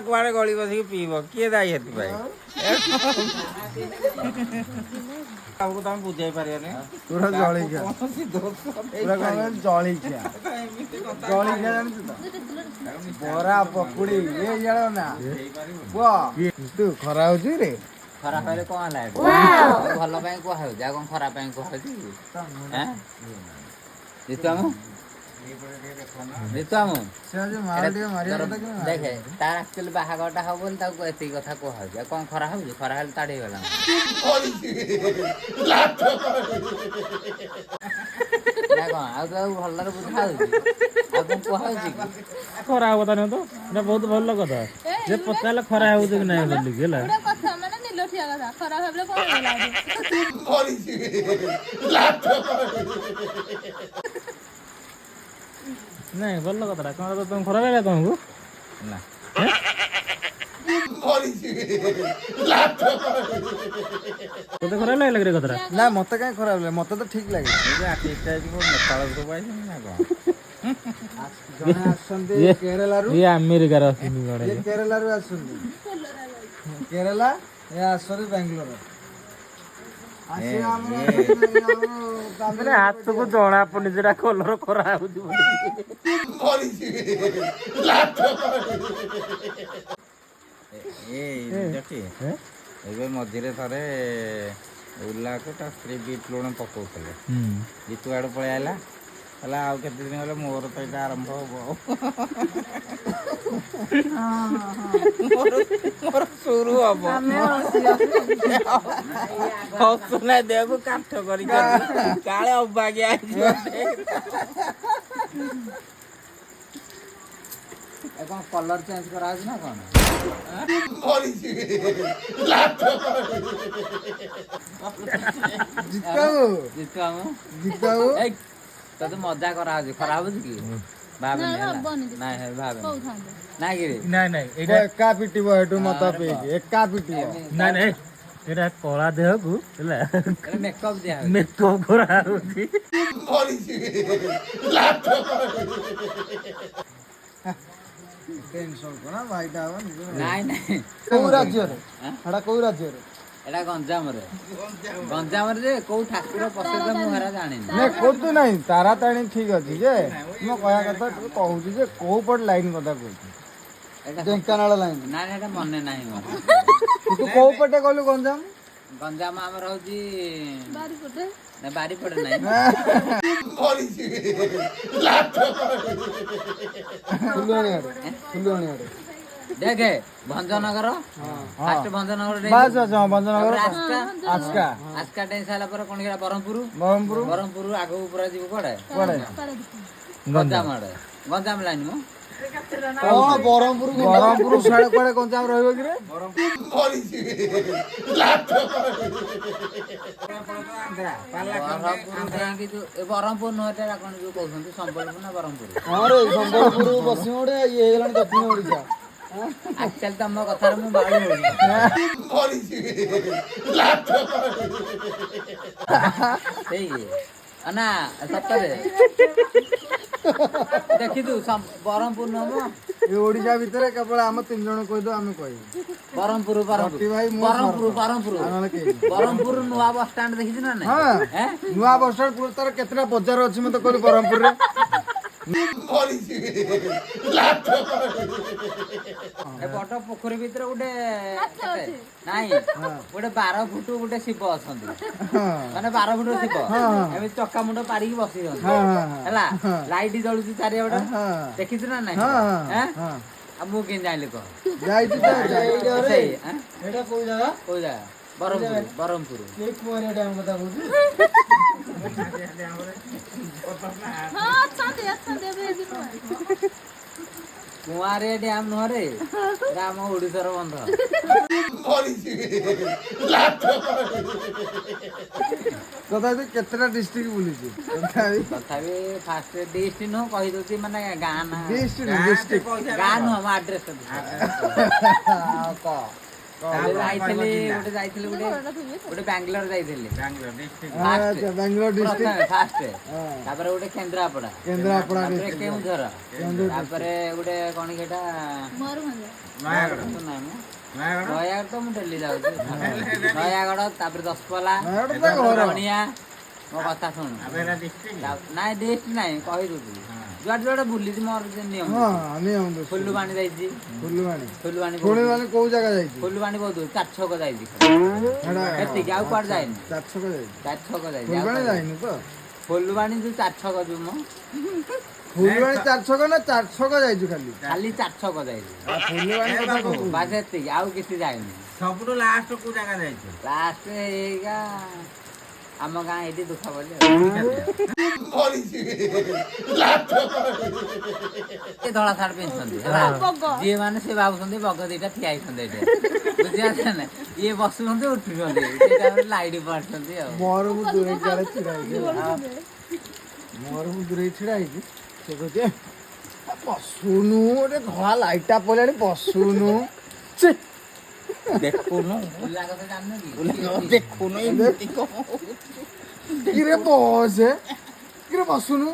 କୁଆଡେ ଗଳି ବସିକି ପିଇବ କିଏ ଦାୟୀ ସେଥିପାଇଁ ଆମକୁ ତମେ ବୁଝେଇ ପାରିବନି ପୁରା ଜଳିଖିଆ ପୁରା ଜଳିଖିଆ ଜଳିଖିଆ ଜାଣିଛୁ ତ ବରା ପକୁଡି ଇଏ ଇଆଡ ନା ପୁଅ ତୁ ଖରା ହଉଛି ରେ ଖରାପ ହେଲେ କଣ ହେଲା ଭଲ ପାଇଁ କୁହା ହଉଛି ଆଉ କଣ ଖରାପ ପାଇଁ କୁହା ହଉଛି ଦେଖେ ତାର ଆକ୍ଚୁଆଲି ବାହାଘରଟା ହବ ବୋଲି ତାକୁ ଏତିକି କଥା କୁହାହଉଛି ଆଉ କଣ ଖରା ହଉଛି ଖରା ହେଲେ ତାଡି ହେଇଗଲା ନା କଣ ଆଉ ତ ଭଲରେ ବୁଝା ହଉଛି ଆଉ କଣ କୁହାହଉଛି ଖରା ହବ ତା ନୁହେଁ ତ ଏଟା ବହୁତ ଭଲ କଥା ଯେ ପଚାରିଲେ ଖରା ହଉଛି କି ନାହିଁ ବୋଲିକି ହେଲା ନାଇଁ ଭଲ କଥାଟା କଣ ତମେ ଖରା ଲାଗିଲା ତମକୁ ନା ତତେ ଖରା ଲାଗିଲା କି କଥାଟା ନା ମତେ କାହିଁ ଖରାପ ଲାଗେ ମତେ ତ ଠିକ ଲାଗେ ନେପାଳରୁ ସବୁ ଆଇଛନ୍ତି ନା କଣ ଜଣେ ଆସୁଛନ୍ତି କେରଳାରୁ ଇଏ ଆମେରିକାର ଆସୁଛନ୍ତି ଇଏ କେରଳାରୁ ଆସୁଛନ୍ତି କେରଳା ଏ ଆସୁଛନ୍ତି ବାଙ୍ଗାଲୋର ହାତକୁ ଜଣା ପଡୁନି ସେଟା କଲର ଖରା ହଉଛି ଏବେ ମଝିରେ ଥରେ ଉଲ୍ଲାକୁ ତା ସ୍ତ୍ରୀ ବିଟ୍ ଲୁଣ ପକଉଥିଲେ ଜିତୁ ଆଡୁ ପଳେଇ ଆଇଲା ହେଲା ଆଉ କେତେ ଦିନ ଗଲେ ମୋର ତ ଏଇଟା ଆରମ୍ଭ ହବ ମୋର ସୁରୁ ହବ ହସୁନା ଦେହକୁ କାଠ କରିଛନ୍ତି କାଳେ ଅବାଗିଆ କଣ କଲର ଚେଞ୍ଜ କରାହଉଛି ନା କଣ ତତେ ମଜା କରାହଉଛି ଖରା ହଉଛି କି ଏକା ପିଟିବ ଏଠୁ ମତ ପିଇକି ଏକା ପିଟିବ ନାଇଁ ନାଇଁ ଏଇଟା କଳା ଦେହକୁ ହେଲା ମେକଅପ ଦିଆ ମେକଅପ କରାହଉଛି ଭାଇଟା ହବ ନାଇଁ ନାଇଁ କୋଉ ରାଜ୍ୟରେ ଏଟା କୋଉ ରାଜ୍ୟରେ ଏଟା ଗଞ୍ଜାମରେ ଗଞ୍ଜାମରେ ଯେ କୋଉ ଠାକୁର ପ୍ରସିଦ୍ଧ ମୁଁ ହେରା ଜାଣିନି କହୁଛୁ ନାଇଁ ତାରାତାରିଣୀ ଠିକ ଅଛି ଯେ ମୁଁ କହିବା କଥା ତୁ କହୁଛୁ ଯେ କୋଉ ପଟ ଲାଇନ କଥା କହୁଛୁ ଢେଙ୍କାନାଳ ଲାଇନ ନାଇଁ ଏଟା ମନେ ନାହିଁ ମୋର ତୁ କୋଉ ପଟେ ଗଲୁ ଗଞ୍ଜାମ ଗଞ୍ଜାମ ଆମର ହଉଛି ବାରିପଟେ ନାହିଁ ଫୁଲୁଆଣି ଦେଖେ ଭଞ୍ଜନଗର ଫାଷ୍ଟ ଭଞ୍ଜନଗର ଆସ୍କା ଡେଇଁ ସାରିଲା ପରେ କଣ କିରା ବ୍ରହ୍ମପୁର ଆଗକୁ ପୁରା ଯିବୁ କୁଆଡେ ଗଞ୍ଜାମ ଆଡେ ଗଞ୍ଜାମ ଲାଇନ ମ ବ୍ରହ୍ମପୁର ସିଆଡେ କୁଆଡେ ଗଞ୍ଜାମ ରହିବ କି ରେ ବ୍ରହ୍ମପୁର ନୁହେଁ ଏଟା କଣ ଯୋଉ କହୁଛନ୍ତି ସମ୍ବଲପୁର ନା ବ୍ରହ୍ମପୁର ହଁ ରେ ସମ୍ବଲପୁର ପଶ୍ଚିମ ଓଡିଆ ଇଏ ହେଇଗଲାଣି ଦକ୍ଷିଣ ଓଡିଶା ଆକ୍ଚୁଆଲି ତମ କଥାରେ ମୁଁ ବାଉଳି ହଉଛି ସେଇ ନା ସତରେ ଦେଖିଛୁ ବ୍ରହ୍ମପୁର ନୁହଁ ଏ ଓଡିଶା ଭିତରେ କେବଳ ଆମ 3 ଜଣ କହିଦଉ ଆମେ କହିବୁ ବ୍ରହ୍ମପୁର ନୂଆ ବସ ଷ୍ଟାଣ୍ଡ ଦେଖିଛୁ ନା ନାଇଁ ନୂଆ ବସ ଷ୍ଟାଣ୍ଡ ତାର କେତେଟା ବଜାର ଅଛି ମତେ କହିଲୁ ବ୍ରହ୍ମପୁରରେ ବଡ ପୋଖରୀ ଭିତରେ ଗୋଟେ ନାଇଁ ଗୋଟେ 12 ଫୁଟ ଗୋଟେ ଶିବ ଅଛନ୍ତି ମାନେ 12 ଫୁଟ ଶିବ ଏମିତି ଚକା ମୁଣ୍ଡ ପାରିକି ବସିଛନ୍ତି ହେଲା ଲାଇଟ ଜଳୁଛି ଚାରିଆଡେ ଦେଖିଛୁ ନା ନାଇଁ ଆଉ ମୁଁ କେମିତି ଜାଣିଲି କହ କୋଉ ଜାଗା ବ୍ରହ୍ମପୁର କୁଆଁରିଆ ଡ୍ୟାମ ନୁହଁରେ ଆମ ଓଡିଶାର ବନ୍ଧ ତଥାପି କେତେଟା ଡିଷ୍ଟ୍ରିକ୍ଟ ବୁଲିଛୁ ତଥାପି ଫାଷ୍ଟ ଡିଷ୍ଟ୍ରିକ୍ଟ ନୁହଁ କହିଦଉଛି ମାନେ ଗାଁ ନା ଡିଷ୍ଟ୍ରିକ୍ଟ ଗାଁ ନୁହଁ ମୋ ଆଡ୍ରେସ ଯାଇଥିଲି ଗୋଟେ ବାଙ୍ଗଲୋର ଯାଇଥିଲି ଆଚ୍ଛା ବାଙ୍ଗଲୋର ଡିଷ୍ଟ୍ରିକ୍ଟ ଫାଷ୍ଟ ତାପରେ ଗୋଟେ କେନ୍ଦ୍ରାପଡା କେନ୍ଦ୍ରାପଡ଼ା ତାପରେ କେଉଁଝର ତାପରେ ଗୋଟେ କଣ କି ଏଟା ନୟାଗଡ଼ ନାହିଁ ମୁଁ ନୟାଗଡ଼ ତ ମୁଁ ଡେଲି ଯାଉଛି ନୟାଗଡ଼ ତାପରେ ଦଶପଲ୍ଲା ନୟାଗଡ଼ ତ ଘର। ରଣିଆ ମୋ କଥା ଶୁଣୁ ନାଇଁ ଡିଷ୍ଟ ନାଇଁ କହିଦଉଥିଲି ଯୁଆଡେ ଯୁଆଡେ ବୁଲିଛି ମୋର ଯେ ନିୟମ ହଁ ନିୟମ ଦୋଷ। ଫୁଲବାଣୀ ଯାଇଛି ଫୁଲବାଣୀ ଫୁଲବାଣୀ ଫୁଲବାଣୀ କୋଉ ଜାଗା ଯାଇଛି ଫୁଲବାଣୀ ବହୁତ ଚାରି ଛକ ଯାଇଛି ହେଟା ଏତିକି ଆଉ କୁଆଡେ ଯାଇନି ଚାରିଶହ ଯାଇଛି ଚାରି ଛକ ଯାଇଛି ଆଉ ଫୁଲବାଣୀ କୁଆଡେ ଯାଇନି ତ ଫୁଲବାଣୀ ଯୋଉ ଚାରି ଛକ ଯୋଉ ମୋ ଫୁଲବାଣୀ ଚାରିଶହ ନା ଚାରିଶହ ଯାଇଛି ଖାଲି ଖାଲି ଚାରି ଛକ ଯାଇଛି ଆଉ ଫୁଲବାଣୀ କଥା କହୁଛୁ ବାସ୍ ଏତିକି ଆଉ କିଛି ଯାଇନି ସବୁଠୁ ଲାଷ୍ଟ କୋଉ ଜାଗା ଯାଇଛ ଲାଷ୍ଟ ଏଇକା ଆମ ଗାଁ ଏଇଠି ଦୁଃଖ ବୋଲି ଧଳା ସାର୍ଟ ପିନ୍ଧୁଛନ୍ତି ହେଲା ଯିଏ ମାନେ ସେ ଭାବୁଛନ୍ତି ବଗ ଦିଟା ଠିଆ ହେଇଛନ୍ତି ଏଠି ବୁଝିପାରୁଛ ନା ଇଏ ବସୁଛନ୍ତି ଉଠୁଛନ୍ତି ଲାଇଟ୍ ପାରୁଛନ୍ତି ଆଉ ମୋର ମୁଁ ଦୂରେଇ ଛିଡ଼ା ହେଇଛି ମୋର ମୁଁ ଦୂରେଇ ଛିଡ଼ା ହେଇଛି ସେ କହୁଛି ବସୁନୁ ଗୋଟେ ଧଳା ଲାଇଟ୍ଟା ପଡ଼ିଲାଣି ବସୁନୁ ଛେ, ଦେଖୁନୁ ବୁଲା କଥା ଜାଣିନ କି ଦେଖୁନୁ କିରେ ବସେ କିରେ ବସୁନୁ